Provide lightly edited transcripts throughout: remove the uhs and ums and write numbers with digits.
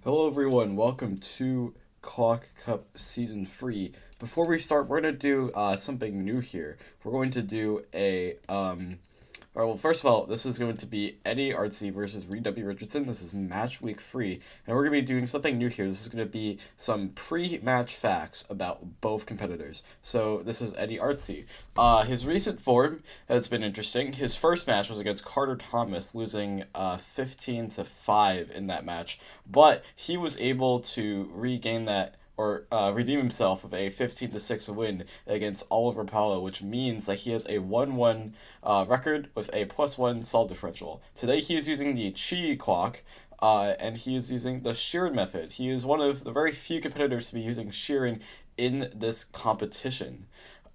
Hello, everyone. Welcome to Clock Cup Season 3. Before we start, we're going to do something new here. We're going to do first of all, this is going to be Eddie Artze versus Reed W. Richardson. This is match week 3, and we're going to be doing something new here. This is going to be some pre-match facts about both competitors. So, this is Eddie Artze. His recent form has been interesting. His first match was against Carter Thomas, losing 15-5 in that match, but he was able to regain that or redeem himself with a 15-6 win against Oliver Paulo, which means that he has a 1-1 record with a +1 solve differential. Today he is using the Chi clock, and he is using the Sheeran method. He is one of the very few competitors to be using Sheeran in this competition.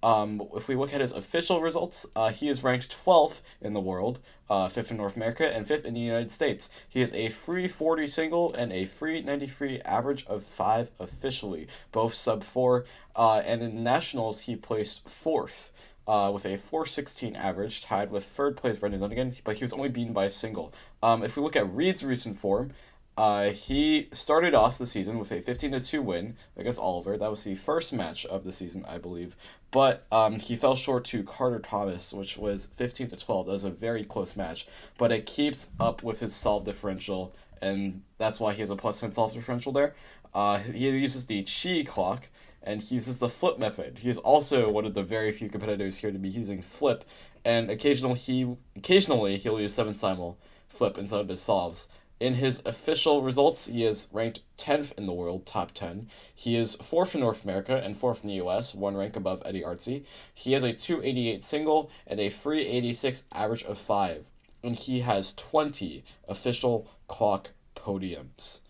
If we look at his official results, he is ranked 12th in the world, 5th in North America, and 5th in the United States. He has a 340 single and a 393 average of 5 officially, both sub 4, and in nationals he placed 4th. With a 416 average, tied with third place Brendan Dunnigan, but he was only beaten by a single. If we look at Reed's recent form, he started off the season with a 15-2 win against Oliver. That was the first match of the season, I believe. But he fell short to Carter Thomas, which was 15-12. That was a very close match. But it keeps up with his solve differential, and that's why he has a +10 solve differential there. He uses the Chi clock, and he uses the flip method. He is also one of the very few competitors here to be using flip, and occasionally he'll use 7 simul flip in some of his solves. In his official results, he is ranked 10th in the world, top 10. He is 4th in North America and 4th in the US, one rank above Eddie Artze. He has a 288 single and a 386 average of 5. And he has 20 official clock podiums.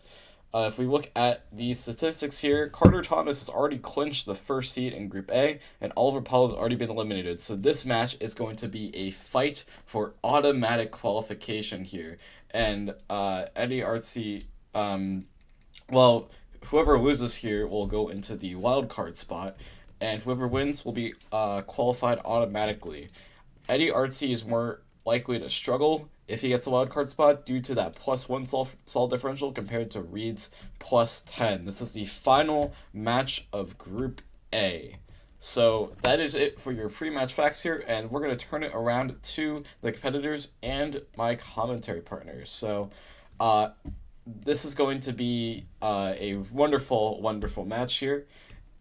If we look at these statistics here, Carter Thomas has already clinched the first seed in Group A, and Oliver Paulo has already been eliminated. So this match is going to be a fight for automatic qualification here. And Eddie Artze, whoever loses here will go into the wild card spot, and whoever wins will be qualified automatically. Eddie Artze is more likely to struggle if he gets a wild card spot due to that +1 solve differential compared to Reed's +10. This is the final match of Group A. So that is it for your pre-match facts here, and we're going to turn it around to the competitors and my commentary partners. So this is going to be a wonderful, wonderful match here,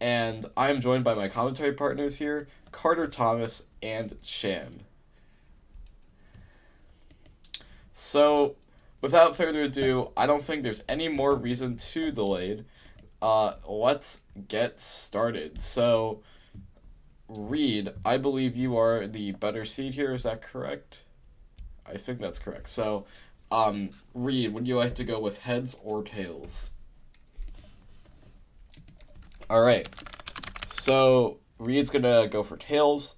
and I'm joined by my commentary partners here, Carter Thomas and Cham. So, without further ado, I don't think there's any more reason to delay. Let's get started. So, Reed, I believe you are the better seed here. Is that correct? I think that's correct. So, Reed, would you like to go with heads or tails? All right. So, Reed's gonna go for tails,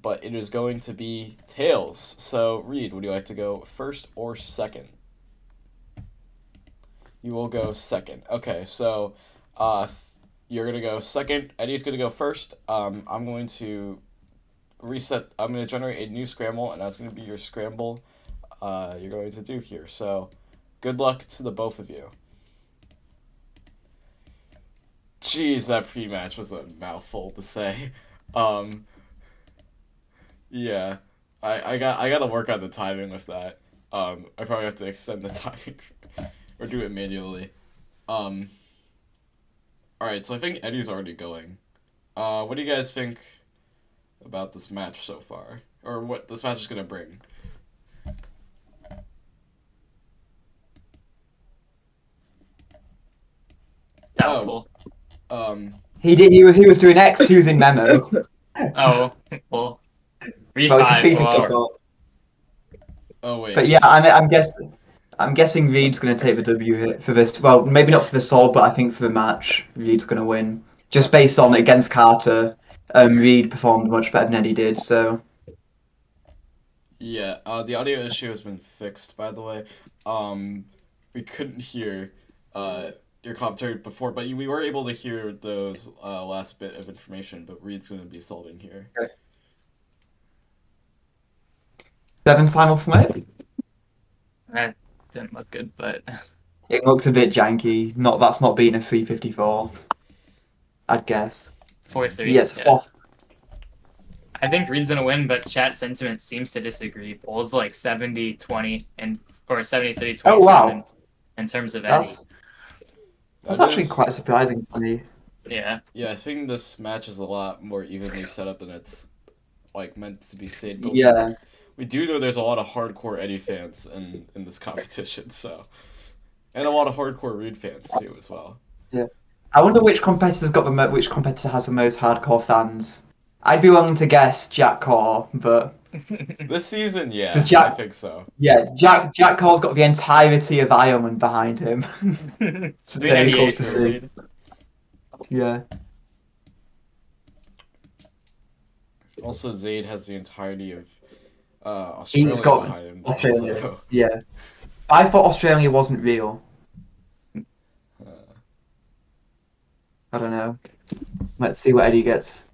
but it is going to be tails. So, Reed, would you like to go first or second? You will go second. Okay, so you're going to go second. Eddie's going to go first. I'm going to reset. I'm going to generate a new scramble, and that's going to be your scramble you're going to do here. So, good luck to the both of you. Jeez, that pre-match was a mouthful to say. Yeah, I got to work on the timing with that. I probably have to extend the timing or do it manually. All right, so I think Eddie's already going. What do you guys think about this match so far, or what this match is gonna bring? Oh, Doubtful. He was doing X2s in memo. Oh, well, Well, it's a revive. pre-pick Well, thought. oh wait. But yeah, I'm guessing Reed's going to take the W here for this. Well, maybe not for the solve, but I think for the match, Reed's going to win. Just based on against Carter, Reed performed much better than Eddie did. So Yeah. The audio issue has been fixed, by the way. We couldn't hear your commentary before, but we were able to hear those last bit of information. But Reed's gonna be solving here. 7 simul for me. that didn't look good, but It looks a bit janky. That's not being a 354. I'd guess. 4-3. Yes, Yeah. I think Reed's gonna win, but chat sentiment seems to disagree. Polls like 70-20 and or 73-27 Oh wow, in terms of Eddie. that's actually quite surprising to me. Yeah. Yeah, I think this match is a lot more evenly set up than it's like meant to be said. But Yeah. we do know there's a lot of hardcore Eddie fans in this competition, so, and a lot of hardcore Reed fans too as well. Yeah. I wonder which competitor's got which competitor has the most hardcore fans. I'd be willing to guess Jack Core, but This season, yeah, Jack, I think so. yeah, Jack Core's got the entirety of Ireland behind him. It's very cool to see. Yeah. Also, Zayd has the entirety of Australia He's got behind him. Australia. So. Yeah. I thought Australia wasn't real. I don't know. Let's see what Eddie gets.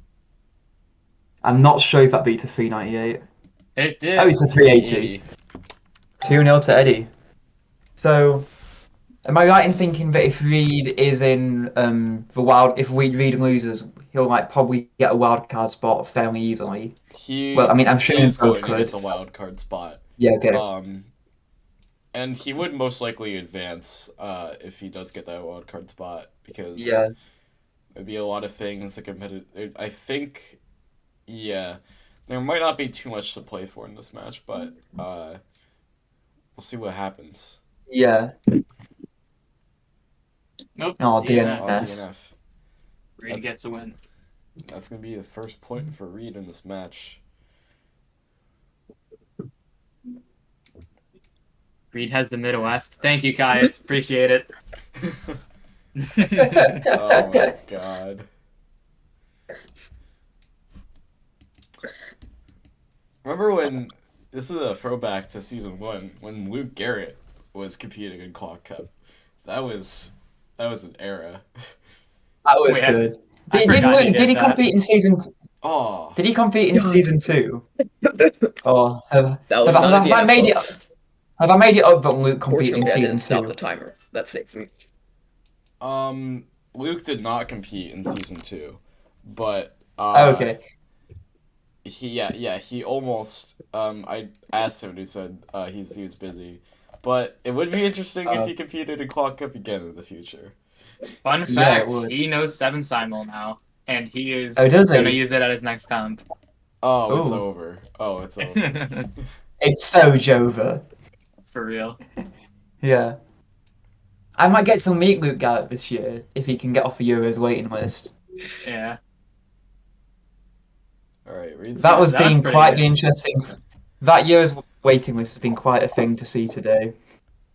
I'm not sure if that beats a 398. It did. Oh, it's a 380. 2-0 to Eddie. So, am I right in thinking that if Reed is in if Reed loses, he'll like probably get a wild card spot fairly easily? Well, I mean, I'm sure he's both going to get the wild card spot. Yeah, okay. And he would most likely advance if he does get that wild card spot because there'd be a lot of things that competitive. I think, yeah, there might not be too much to play for in this match, but we'll see what happens. Yeah. Nope. Oh, DNF. DNF. Reed gets a win. That's gonna be the first point for Reed in this match. Reed has the Midwest. Thank you, guys. Appreciate it. Oh my god. Remember when, this is a throwback to season 1, when Luke Garrett was competing in Clock Cup. That was an era. That was good. Did he compete in season 2? Oh. Did he compete in season 2? Oh, that was not have I made it? Have I made it up that Luke competed in season 2? Stop the timer. That's safe for me. Luke did not compete in season 2, but okay. He almost. I asked him and he said he was busy, but it would be interesting if he competed in Clock Cup again in the future. Fun fact: he knows 7 simul now, and he is gonna use it at his next comp. Oh, it's over. Oh, it's over. It's so Jova. For real. Yeah. I might get to meet Luke Garrett this year if he can get off the Euros waiting list. Yeah. Alright, that was been quite the interesting. That year's waiting list has been quite a thing to see today.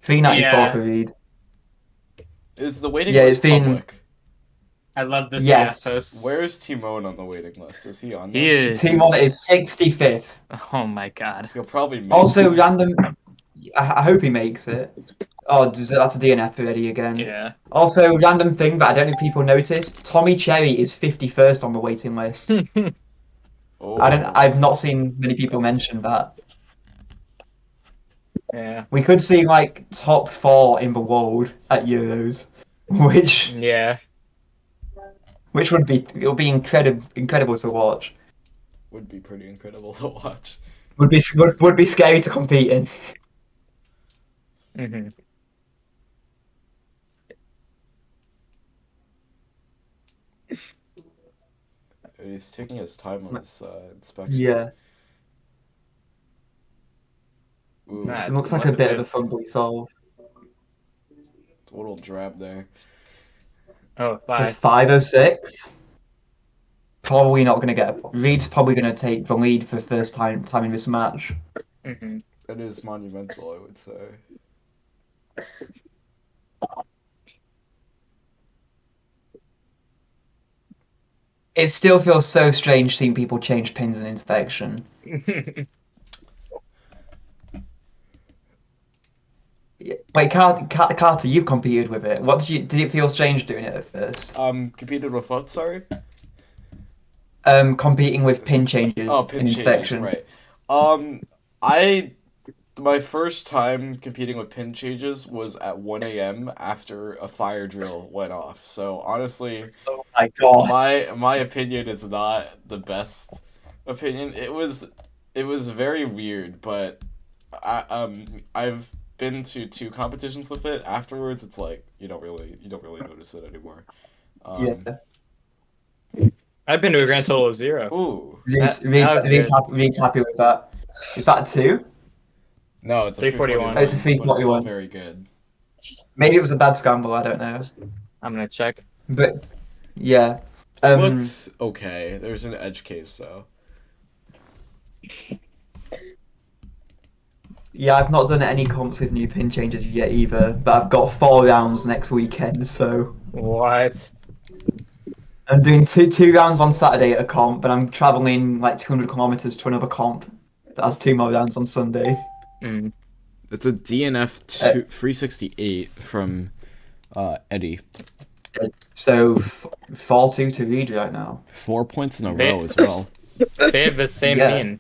394 for Reed. Is the waiting list public? I love this. Yes. Where's Timon on the waiting list? Is he on there? He is. Timon is 65th. Oh my god. He'll probably make Also, random. I hope he makes it. Oh, that's a DNF already again. Yeah. Also, random thing that I don't know if people noticed. Tommy Cherry is 51st on the waiting list. Oh. I've not seen many people mention that. Yeah. We could see like top 4 in the world at Euros, which would be incredible to watch. Would be pretty incredible to watch. Would be scary to compete in. Mm-hmm. He's taking his time on this inspection. Yeah. Ooh, it looks like a bit of a fumbly solve. Total drab there. Oh, 5. 506. Probably not going to get. Reed's probably going to take the lead for the first time in this match. Mm-hmm. It is monumental, I would say. It still feels so strange seeing people change pins in inspection. Wait, Carter, you've competed with it. Did it feel strange doing it at first? Competed with what? Sorry. Competing with pin changes in inspection. Right. my first time competing with pin changes was at 1 a.m. after a fire drill went off. So honestly, Oh my god. my opinion is not the best opinion. It was very weird, but I've been to 2 competitions with it. Afterwards, it's like you don't really notice it anymore. Yeah. I've been to a grand total of 0. Ooh. Reed's that was good. happy with that. Is that 2? No, it's a 341. 341. Oh, it's a But it's still 341. very good. Maybe it was a bad scramble, I don't know. I'm gonna check. But yeah. It looks okay. There's an edge case though. Yeah, I've not done any comps with new pin changes yet either, but I've got 4 rounds next weekend, so What? I'm doing two rounds on Saturday at a comp, and I'm traveling like 200 kilometers to another comp that has 2 more rounds on Sunday. Mm. It's a DNF 368 from Eddie. So 4-2 to Reed right now. 4 points in a They- row as well. They have the same Yeah. mean.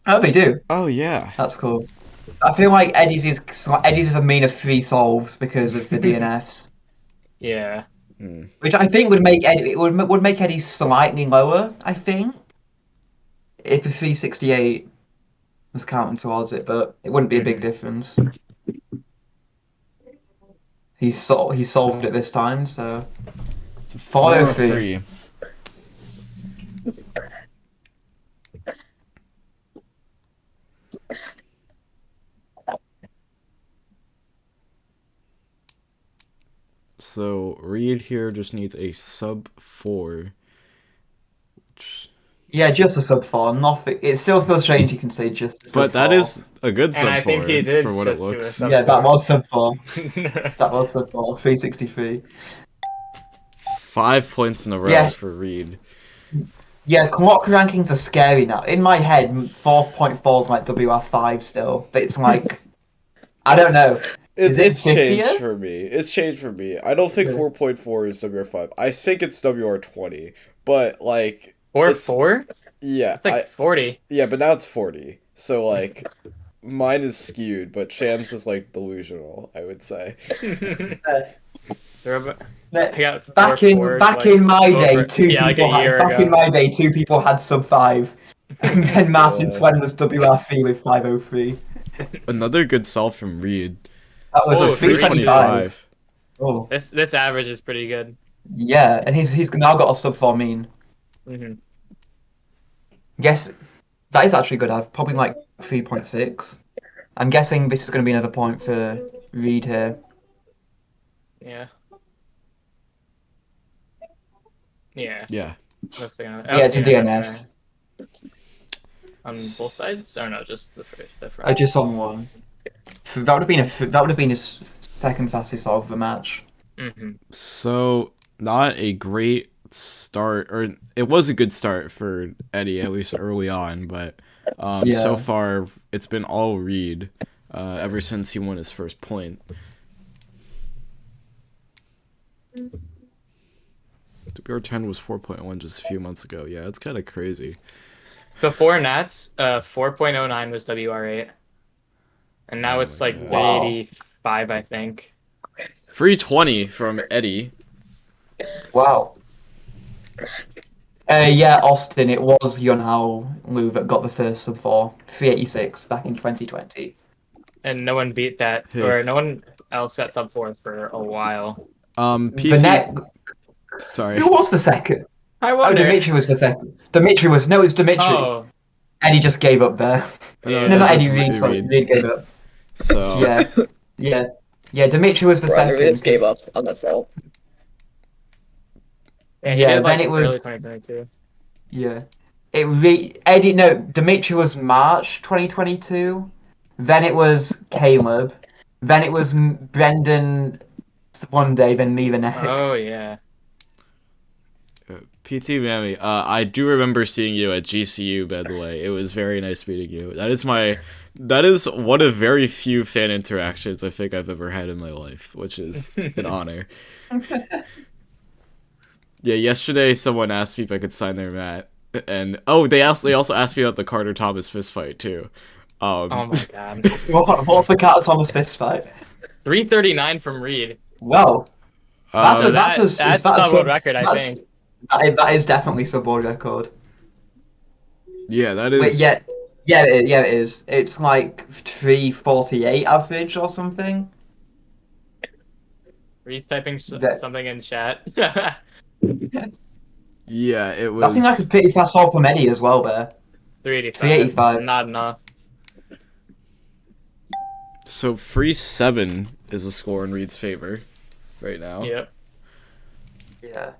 Oh, they do. Oh yeah. That's cool. I feel like Eddie's is a mean of 3 solves because of the DNFs, Yeah. which I think would make Eddie would make Eddie slightly lower. I think if a 368 was counting towards it, but it wouldn't be a big difference. He solved it this time, so It's a 403. 403. So Reed here just needs a sub 4. Which... Yeah, just a sub 4. Nothing. It still feels strange. You can say just a sub But that 4. is a good sub And I 4 think he did for what it just do a looks. sub Yeah, that 4. was sub 4. That was sub 4. 363. 5 points in a row Yes. for Reed. Yeah, clock rankings are scary now. In my head, 4.4 is like WR5 still, but it's like I don't know. Is it It's changed 50th? for me. It's changed for me. I don't think Really? 4.4 is WR5. I think it's WR20. But like Or It's- 4? yeah, It's like 40. yeah, but now it's 40. So like mine is skewed, but Cham's is like delusional, I would say. They're about- That- I got Back 4, in like, my day, over- two yeah, like people a year had, back ago. in my day, 2 people had sub 5, and then Martin Yeah. Swen was WR3 with 503. Another good solve from Reed. That was Oh, a 325. 325. Oh, This average is pretty good. yeah, and he's now got a sub 4 mean. Hmm. Guess that is actually good. I've probably like 3.6. I'm guessing this is going to be another point for Reed here. Yeah. Yeah. Yeah. Looks like Yeah, it's a DNF. On both sides? Or no, just the Oh, front. just on one. That would have been his second fastest solve of the match. Hmm. So not a great start, or it was a good start for Eddie, at least early on, but so Yeah. far it's been all Reed ever since he won his first point. WR10 was 4.1 just a few months ago. Yeah, it's kind of crazy. Before Nats, 4.09 was WR8. And now Oh it's my like God. Wow. 85, I think. 320 from Eddie. Wow. Yeah, Austin. It was Yunhao Lu that got the first sub 4, 386 back in 2020. And no one beat that, Hey. or no one else got sub 4 for a while. The PT. net. Sorry. Who was the second? I Oh, wonder. Dimitri was the second. Dimitri was no, it was Dimitri. Oh, Eddie just gave up there. No, No, not that's Eddie Reed. Sorry, Reed. Reed gave up. So Yeah. Dimitri was the Brother second. just gave up on myself. yeah, he Yeah, did, like, then it was- early 2022. Yeah. Dimitri was March 2022. Then it was Caleb. Then it was Brendan one day, then me the next. Oh, yeah. PT Mammy, I do remember seeing you at GCU, by the way. It was very nice meeting you. That is one of very few fan interactions I think I've ever had in my life, which is an honor. Yeah, yesterday someone asked me if I could sign their mat, and they also asked me about the Carter Thomas fist fight too. Oh Um, my god. What's the Carter Thomas fist fight? 339 from Reed. Well, that's So a that's sub world record, I think. That is definitely sub world record. yeah, that Wait, is. yeah, it is. It's like 348 average or something. Reed's typing That- something in chat. Yeah, it That seems like was. a pretty fast solve from Eddie as well there. 385. 385. Not enough. So 3-7 is the score in Reed's favor right now. Yep. Yeah.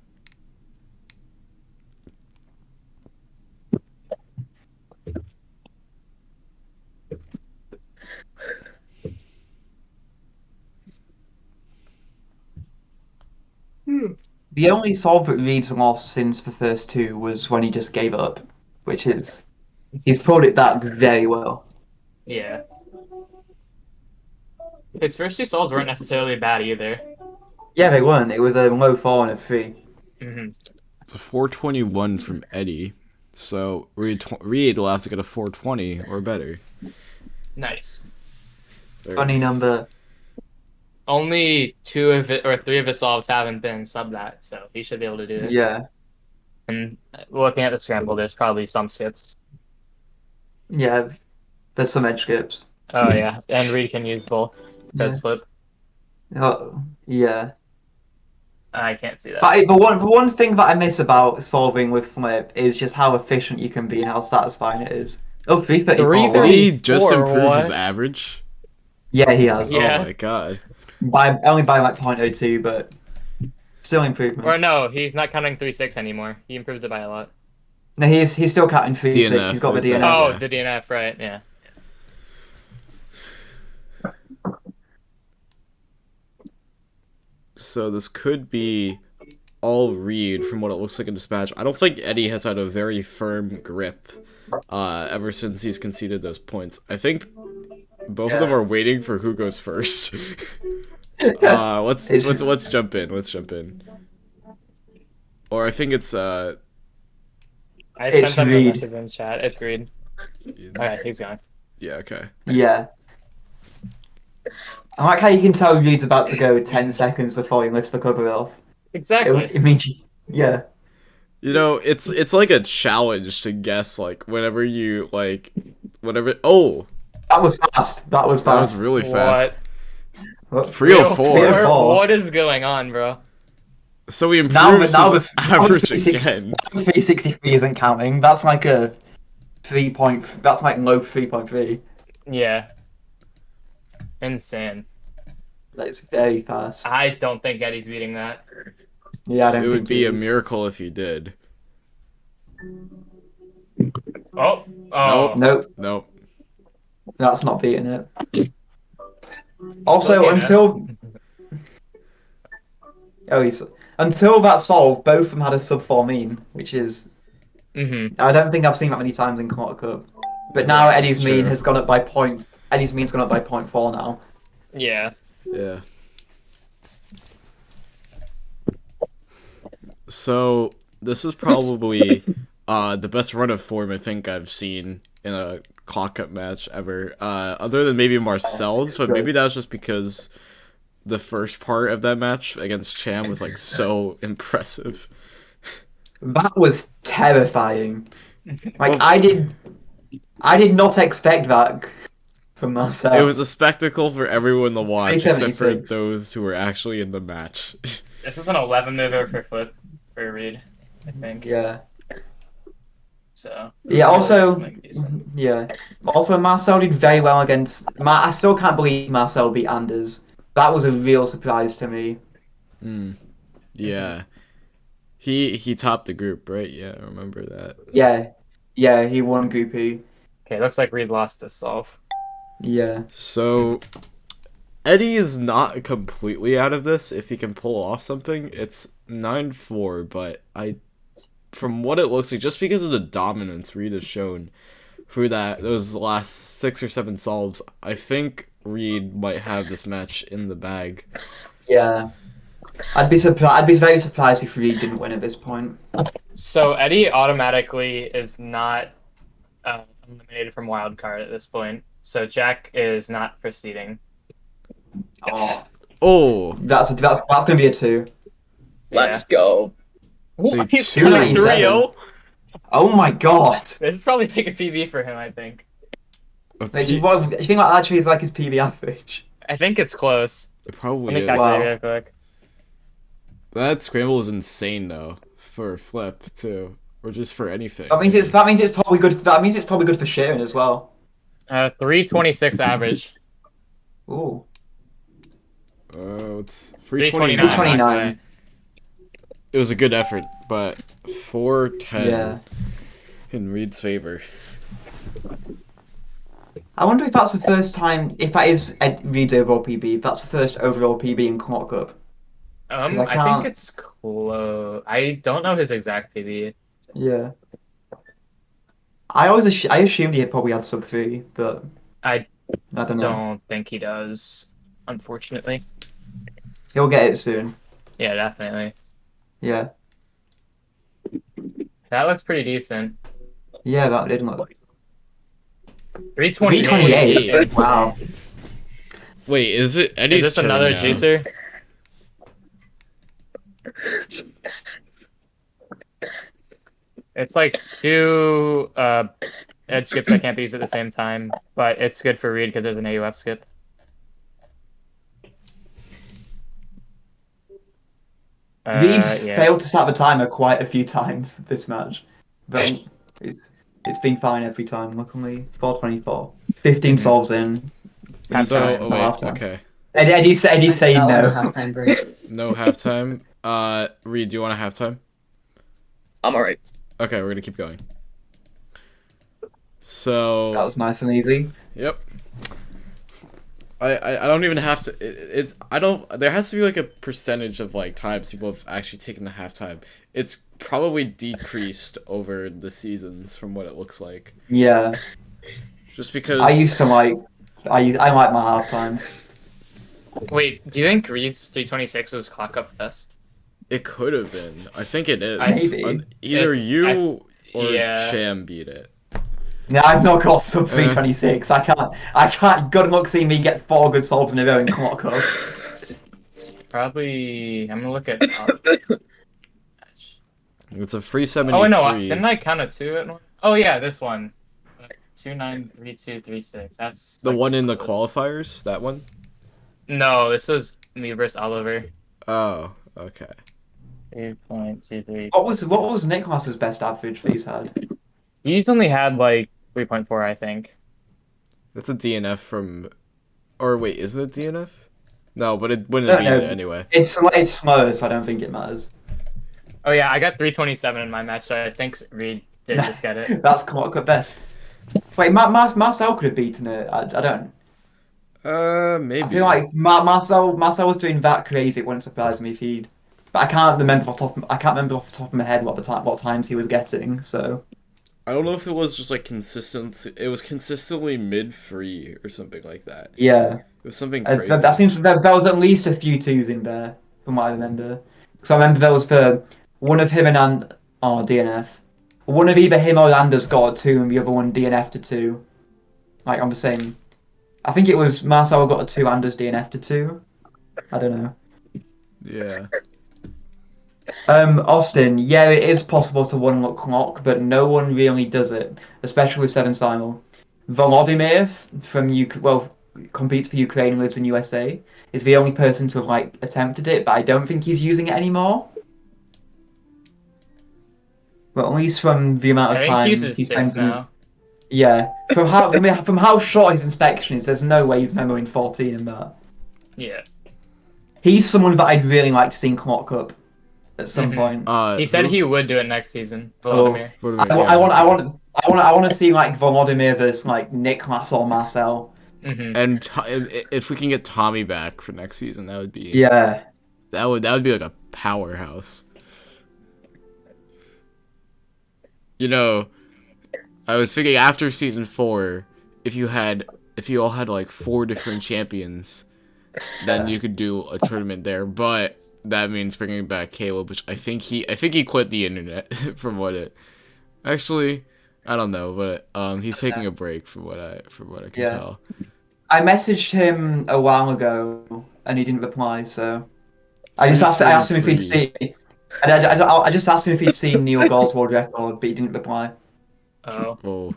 The only solve that Reed's lost since the first two was when he just gave up, which is he's pulled it back very well. Yeah. His first two solves weren't necessarily bad either. Yeah, they weren't. It was a low 4 and a 3. Mm-hmm. It's a 421 from Eddie. So Reed will have to get a 420 or better. Nice. Very Funny nice. number. Only 2 of it or 3 of his solves haven't been sub that, so he should be able to do it. Yeah. And looking at the scramble, there's probably some skips. Yeah. There's some edge skips. Oh yeah, and Reed can use both. Yeah. Does flip. Oh, yeah. I can't see that. But the one thing that I miss about solving with flip is just how efficient you can be and how satisfying it is. Oh, 334. 334. Did he just improve his What? average? Yeah, he has. Yeah. Oh my god. Only by like 0.02, but still improvement. Or no, he's not counting 3.6 anymore. He improved it by a lot. No, he's still counting 3.6. DNF, He's got the right there. DNF. Oh, Yeah. the DNF, right? Yeah. So this could be all Reed from what it looks like in this match. I don't think Eddie has had a very firm grip ever since he's conceded those points. I think both of them are waiting for who goes first. Let's jump in. Let's jump in. Or I think it's I It's sent him a Reed. message in chat. It's Reed. Alright, he's gone. yeah, okay. Yeah. I like how you can tell Reed's about to go 10 seconds before he lifts the cover off. Exactly. It means, yeah. You know, it's like a challenge to guess whenever oh, That was fast. That was that was fast. really fast. What? 304. 304. What is going on, bro? So he Now improves his the average 360 again. 363 isn't counting. That's like a 3 point. That's like low 3.3. Yeah. Insane. That's very fast. I don't think Eddie's beating that. Yeah, I don't It would think be he a is. miracle if he did. Oh. Oh. Nope, Nope. that's not beating it. Also, Still until until that solve, both of them had a sub 4 mean, which is Mm-hmm. I don't think I've seen that many times in Quarter Cup. But now Eddie's That's mean true. has gone up by point. Eddie's mean's gone up by 0.4 now. Yeah. Yeah. So this is probably the best run of form I think I've seen in a clock up match ever. Other than maybe Marcel's, but maybe that was just because the first part of that match against Cham was so impressive. That was terrifying. Like Well- I did not expect that from Marcel. It was a spectacle for everyone to watch, except for 376. those who were actually in the match. This is an 11 mover for flip for Reed, I think. Yeah. So. Yeah, also- this might be decent. Yeah. Also, Marcel did very well against. I still can't believe Marcel beat Anders. That was a real surprise to me. Yeah. He topped the group, right? Yeah, I remember that. Yeah, he won Group E. Okay, looks like Reed lost this solve. Yeah. So Eddie is not completely out of this if he can pull off something. It's 9-4, but from what it looks like, just because of the dominance Reed has shown through those last 6 or 7 solves, I think Reed might have this match in the bag. Yeah. I'd be surprised. I'd be very surprised if Reed didn't win at this point. So Eddie automatically is not eliminated from wildcard at this point. So Jack is not proceeding. Oh, Oh, that's gonna be a 2. Let's go. What? He's two. got a 297. 3-0? Oh my god. This is probably like a PB for him, I think. Wait, do you think that actually is like his PB average? I think it's close. It Let probably me is. calculate Wow. real quick. That scramble is insane though for flip too, or just for anything. That means it's probably good. That means it's probably good for sharing as well. 326 average. Ooh. It's 329. 329. It was a good effort, but 410 Yeah. in Reed's favor. I wonder if that's the first time, if that is Reed's overall PB, if that's the first overall PB in Clock Cup. I I think can't- it's close. I don't know his exact PB. Yeah. I assumed he had probably had sub 3, but I don't know. Don't think he does, unfortunately. He'll get it soon. Yeah, definitely. Yeah. That looks pretty decent. Yeah, that did look. 328. 328. Wow. Wait, is it Eddie's Is this turn another now? juicer? It's like 2 edge skips I can't be used at the same time, but it's good for Reed because there's an AUF skip. Reed's Yeah. failed to start the timer quite a few times this match, but it's been fine every time. Luckily, 424, 15 solves in. So, Halftime. oh, wait, Halftime. okay. Eddie's saying That no. was a halftime break. No halftime. Reed, do you want a halftime? I'm alright. Okay, we're gonna keep going. So That was nice and easy. Yep. I don't even have to. It's I don't. There has to be like a percentage of like times people have actually taken the halftime. It's probably decreased over the seasons from what it looks like. Yeah. Just because I used to like. I like my half times. Wait, do you think Reed's 326 was clock up best? it could have been. I think it is. Maybe. Either It's- you or yeah. Cham beat it. No, I've not got sub 326. I can't. Good luck seeing me get 4 good solves in a row in Clock Cup. Probably. I'm gonna look at. It's a free 73. Oh no! Didn't I count a 2 at one? Oh yeah, this one. 293236. That's the like, one in the close. qualifiers. That one. No, this was me versus Oliver. Oh, okay. 3.23. What was Nicholas's best average that he's had? He's only had like 3.4, I think. That's a DNF from. Or wait, is it a DNF? No, but it wouldn't have No, been no. it anyway. It's slower, so I don't think it matters. Oh yeah, I got 327 in my match, so I think Reed did just get it. That's Clock Cup best. Wait, Marcel could have beaten it. I don't. Maybe. I feel like Marcel was doing that crazy. It wouldn't surprise me if he'd. But I can't remember off the top of my head what times he was getting. So I don't know if it was just like consistent. It was consistently mid-free or something like that. yeah, It was something crazy. that seems there was at least a few 2s in there from what I remember. So I remember there was for one of him and DNF. One of either him or Anders got a 2 and the other one DNF to 2. Like on the same. I think it was Marcel got a 2, Anders DNF to 2. I don't know. Yeah. Austin, yeah, it is possible to one-look clock, but no one really does it, especially with 7 Simul. Volodymyr from competes for Ukraine and lives in USA, is the only person to have attempted it, but I don't think he's using it anymore. But at least from the amount I of think time he uses he 6 spends in his, now. yeah, from how short his inspection is, there's no way he's memoing 14 in that. Yeah. He's someone that I'd really like to see in Clock Cup at some Mhm. point. He said who? he would do it next season. Oh. Volodymyr. I want to see Volodymyr versus Niklas or Marcel. Mm-hmm. And if we can get Tommy back for next season, that would be Yeah. that would be like a powerhouse. You know, I was thinking after season 4, if you all had like 4 different champions, then you could do a tournament there. But that means bringing back Caleb, which I think he quit the internet from what it. Actually, I don't know, but he's taking a break from what I can Yeah. tell. I messaged him a while ago and he didn't reply, so I asked him if he'd 3:33. seen. I just asked him if he'd seen Neil Gore's world record, but he didn't reply. Oh. Oh.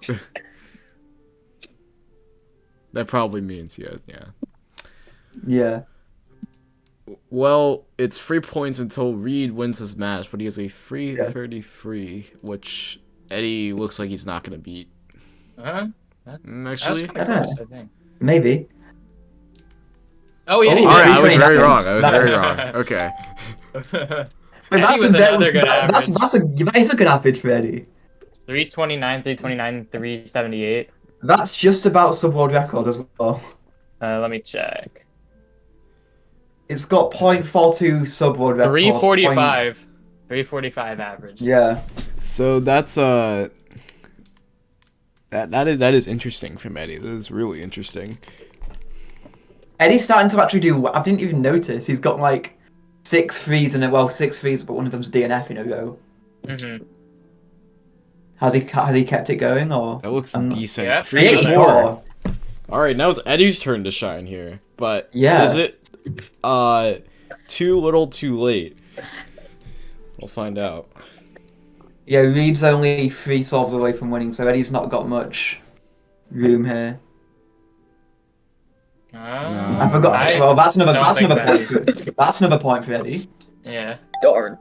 That probably means yeah. Yeah. Well, it's 3 points until Reed wins his match, but he has a 3:33, which Eddie looks like he's not gonna beat. Actually, That's kind of close, I think. Maybe. Oh yeah. Oh, all right, I was 3:29. very wrong. I was very Nice. wrong. Okay. Wait, Eddie with another good average. that is a good average for Eddie. 329, 329, 378. That's just about sub world record as well. Let me check. It's got 0.42 sub world record. 345. 345 average. Yeah. So that's that is interesting from Eddie. That is really interesting. Eddie's starting to actually do. I didn't even notice. He's got like 6 threes in a well, 6 threes, but one of them's DNF in a row. Mm-hmm. Has he kept it going or? That looks decent. Yeah, 3-4. All right, now it's Eddie's turn to shine here. But Yeah. is it too little, too late? We'll find out. Yeah, Reed's only 3 solves away from winning, so Eddie's not got much room here. I forgot. Well, that's another point. That's another point for Eddie. Yeah. Darn.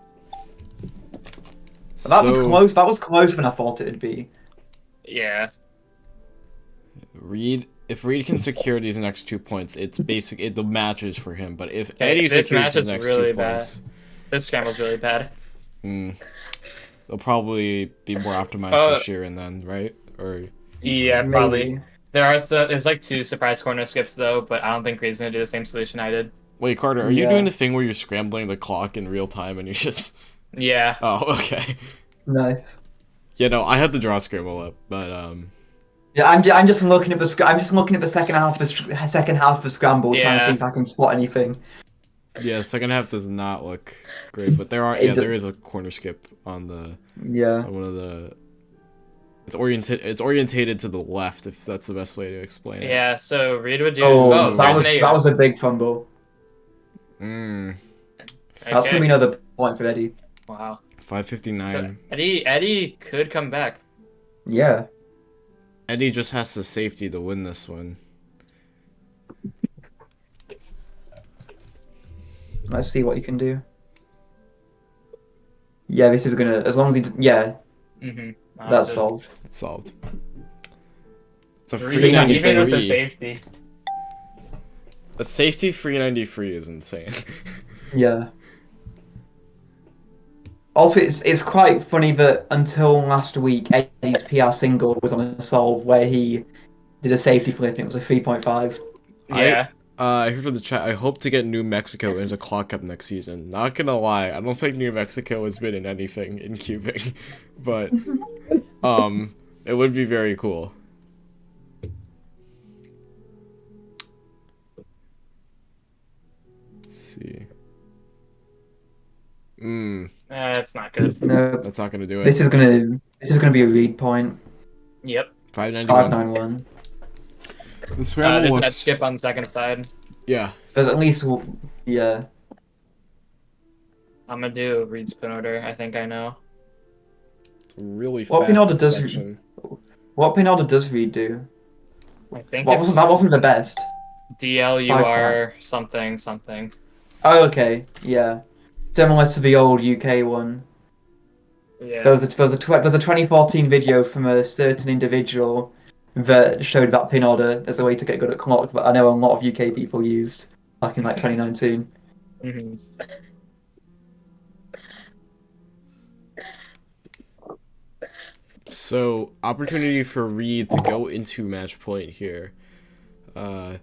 That was close. That was close when I thought it'd be. Yeah. If Reed can secure these next 2 points, it's the match is for him. But if Okay, Eddie this secures match his is next really 2 bad. points, This scramble's really bad. they'll probably be more optimized for Sheeran then, right? Or Yeah, Maybe. probably. There's like 2 surprise corner skips though, but I don't think Reed's gonna do the same solution I did. wait, Carter, are you Yeah. doing the thing where you're scrambling the clock in real time and you just? Yeah. Oh, okay. Nice. Yeah, no, I have the draw scramble up, but Yeah, I'm just looking at the second half of the scramble, trying to see Yeah. if I can spot anything. yeah, the second half does not look great. But there is a corner skip on the Yeah. on one of the. It's orientated to the left, if that's the best way to explain it. Yeah, so Reed would do Oh, there's an that was a big fumble. That's gonna be another point for Eddie. Wow. 5:59. So Eddie could come back. Yeah. Eddie just has the safety to win this one. Let's see what he can do. Yeah, this is gonna. As long as yeah, that's solved. It's solved. It's a 393. Even with the 393. safety. A safety 393 is insane. Yeah. Also, it's quite funny that until last week, Eddie's PR single was on a solve where he did a safety flip and it was a 3.5. Yeah. I heard from the chat, I hope to get New Mexico into Clock Cup next season. Not gonna lie, I don't think New Mexico has been in anything in cubing, but it would be very cool. Let's see. That's not good. No, That's not gonna do it. this is gonna be a read point. Yep. 591. 591. The scramble There's an looks... edge skip on the second side. Yeah. There's at least yeah. I'm gonna do Reed spin order. I think I know. It's a really What fast pin order does inspection. What pin order does Reed do? I think That it's wasn't the best. DLUR something something. Oh, okay, yeah. Similar to the old UK one. Yeah. There was a 2014 video from a certain individual that showed that pin order as a way to get good at clock that I know a lot of UK people used back in like 2019. Mm-hmm. So, opportunity for Reed to go into match point here. But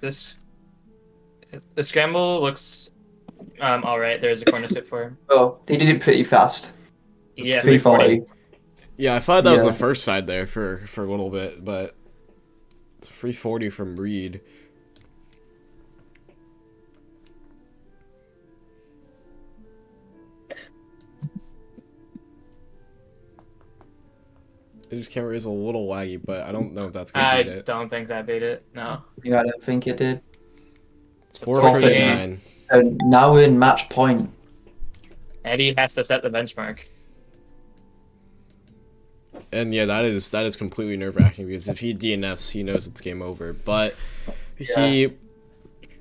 The scramble looks all right. There's a corner skip for him. Oh, he did it pretty fast. Yeah, 340. yeah, I thought that was Yeah. the first side there for a little bit, but it's a 340 from Reed. His camera is a little laggy, but I don't know if that's gonna beat I it. don't think that beat it. No. Yeah, I don't think it did. It's a 4:49. And now we're in match point. Eddie has to set the benchmark. And yeah, that is completely nerve wracking because if he DNFs, he knows it's game over. But he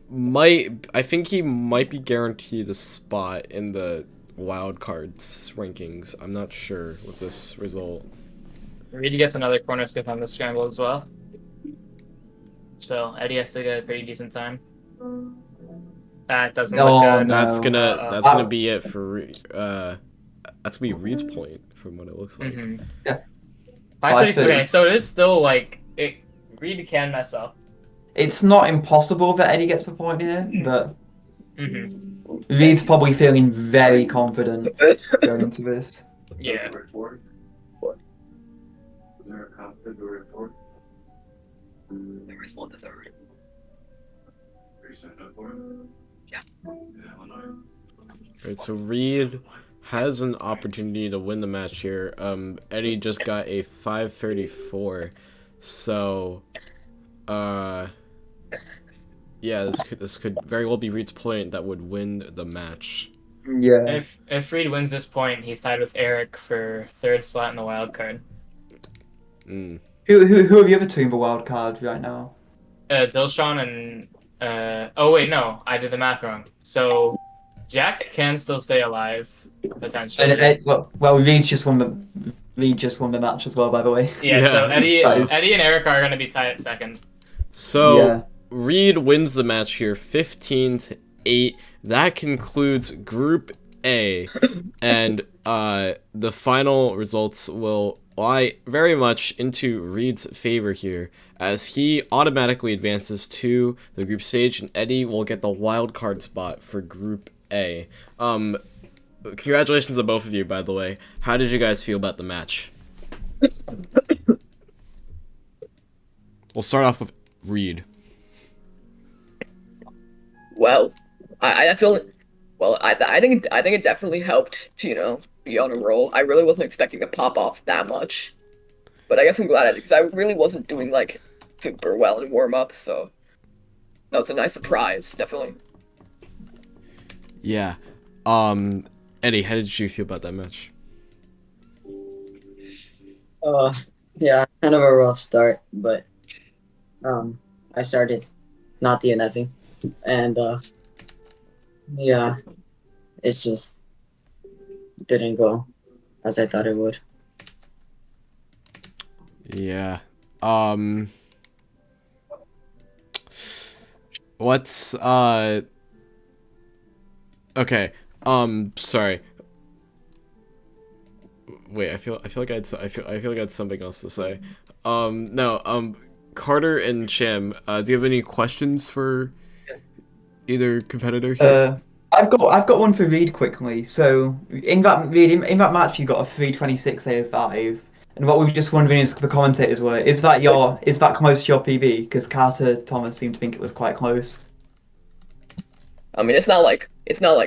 might. I think he might be guaranteed a spot in the wild cards rankings. I'm not sure with this result. Reed gets another corner skip on the scramble as well. So Eddie has to get a pretty decent time. That doesn't look good. No. That's gonna Uh-oh. that's gonna be it for that's gonna be Reed's point from what it looks like. Mm-hmm. Yeah. 5:30. Okay, so it is still like it. Reed can mess up. It's not impossible that Eddie gets the point here, but Mm-hmm. Reed's probably feeling very confident going into this. Yeah. There was one to third. Yeah. Alright, so Reed has an opportunity to win the match here. Eddie just got a 5:34, so yeah, this could very well be Reed's point that would win the match. Yeah. If Reed wins this point, he's tied with Eric for third slot in the wild card. Mm. Who are the other two in the wild card right now? Dilshan and oh wait, no, I did the math wrong. So Jack can still stay alive potentially. Well, Reed just won the match as well, by the way. Yeah, so Yeah, Eddie and Eric are gonna be tied at second. So Yeah. Reed wins the match here, 15-8. That concludes Group A, and the final results will lie very much into Reed's favor here, as he automatically advances to the group stage, and Eddie will get the wild card spot for Group A. Congratulations to both of you, by the way. How did you guys feel about the match? We'll start off with Reed. Well, I feel. Well, I think it definitely helped to be on a roll. I really wasn't expecting to pop off that much, but I guess I'm glad because I really wasn't doing like super well in warm up. So that was a nice surprise, definitely. Yeah. Eddie, how did you feel about that match? Yeah, kind of a rough start, but I started not DNFing, and yeah, it just didn't go as I thought it would. Yeah. What's okay. Sorry. Wait, I feel like I had something else to say. No, Carter and Cham, do you have any questions for either competitor here? I've got one for Reed quickly. So in that match you got a 326 AO5, and what we were just wondering is the commentators were, is that close to your PB? Because Carter Thomas seemed to think it was quite close. I mean, it's not like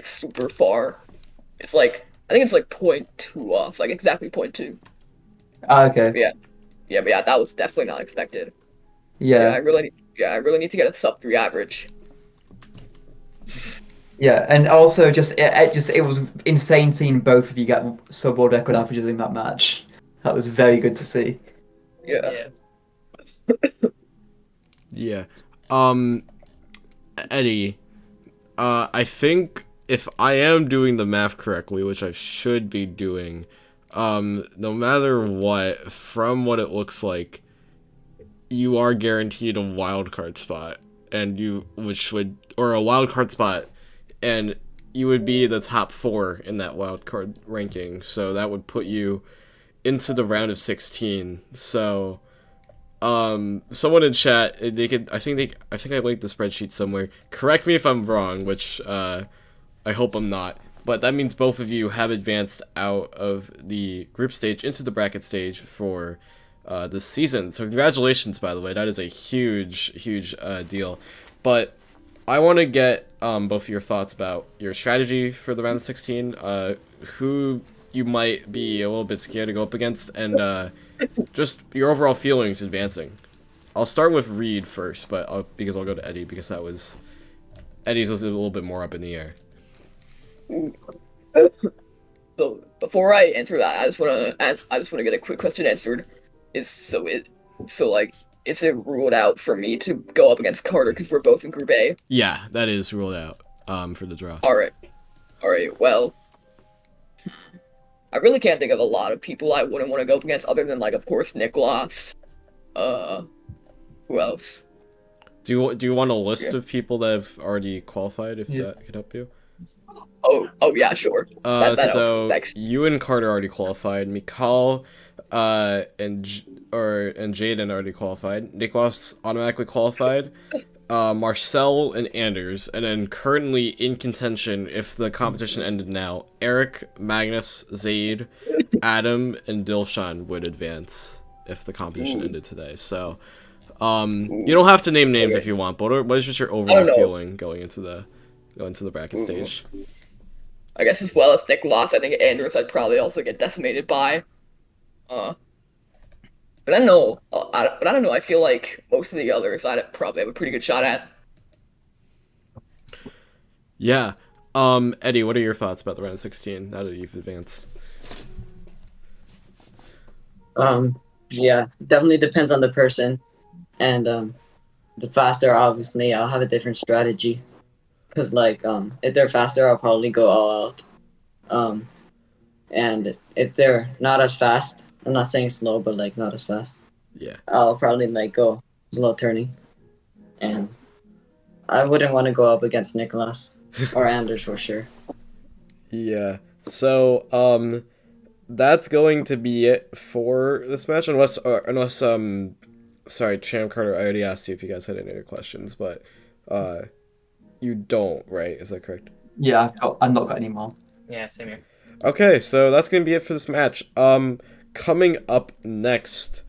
super far. It's like I think it's like 0.2 off, like exactly 0.2. Okay. Yeah, but yeah, that was definitely not expected. Yeah. I really need to get a sub 3 average. Yeah, and also it was insane seeing both of you get sub-world record averages in that match. That was very good to see. Yeah. Yeah. Eddie, I think if I am doing the math correctly, which I should be doing, no matter what, from what it looks like, you are guaranteed a wild card spot, and a wild card spot, and you would be the top 4 in that wild card ranking. So that would put you into the round of 16. So, someone in chat, they could, I think I linked the spreadsheet somewhere. Correct me if I'm wrong, which I hope I'm not. But that means both of you have advanced out of the group stage into the bracket stage for this season. So congratulations, by the way. That is a huge deal. But I want to get both of your thoughts about your strategy for the round of 16, who you might be a little bit scared to go up against, and just your overall feelings advancing. I'll start with Reed first, but because I'll go to Eddie because Eddie's was a little bit more up in the air. So before I answer that, I just wanna get a quick question answered. Is it ruled out for me to go up against Carter because we're both in Group A? Yeah, that is ruled out for the draw. All right. Well, I really can't think of a lot of people I wouldn't want to go up against, other than of course Nicholas. Who else? Do you want a list of people that have already qualified if that could help you? Oh yeah, sure. That So thanks. you and Carter already qualified. Mikal, and Jaden already qualified. Nicholas automatically qualified. Marcel and Anders, and then currently in contention, if the competition ended now, Eric, Magnus, Zaid, Adam, and Dilshan would advance if the competition ended today. So, you don't have to name names if you want, but what is just your overall feeling going into the bracket stage? I guess as well as Nicholas, I think Anders I'd probably also get decimated by. But I don't know. But I don't know. I feel like most of the others I'd probably have a pretty good shot at. Yeah. Eddie, what are your thoughts about the round 16 now that you've advanced? Yeah, definitely depends on the person, and the faster, obviously, I'll have a different strategy. Cause if they're faster, I'll probably go all out. And if they're not as fast, I'm not saying slow, but not as fast. Yeah. I'll probably go slow turning, and I wouldn't want to go up against Nicholas or Anders for sure. Yeah. So that's going to be it for this match, unless sorry, Cham, Carter, I already asked you if you guys had any other questions, but you don't, right? Is that correct? Yeah, I've not got any more. Yeah, same here. Okay, so that's gonna be it for this match. Coming up next,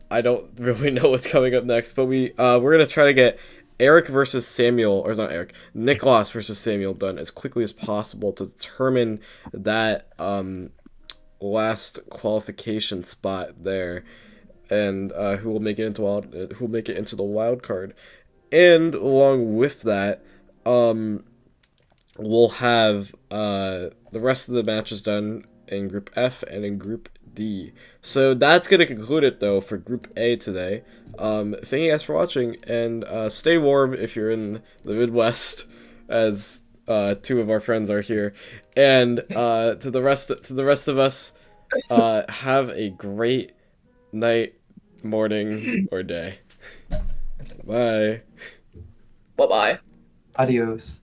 I don't really know what's coming up next, but we're gonna try to get Eric versus Samuel, or not Eric, Nicholas versus Samuel done as quickly as possible to determine that last qualification spot there, and who will make it into the wild card. And along with that, we'll have the rest of the matches done in Group F and in Group D. So that's going to conclude it, though, for Group A today. Thank you guys for watching, and stay warm if you're in the Midwest, as two of our friends are here. And to the rest of us, have a great night, morning, or day. Bye. Bye bye. Adios.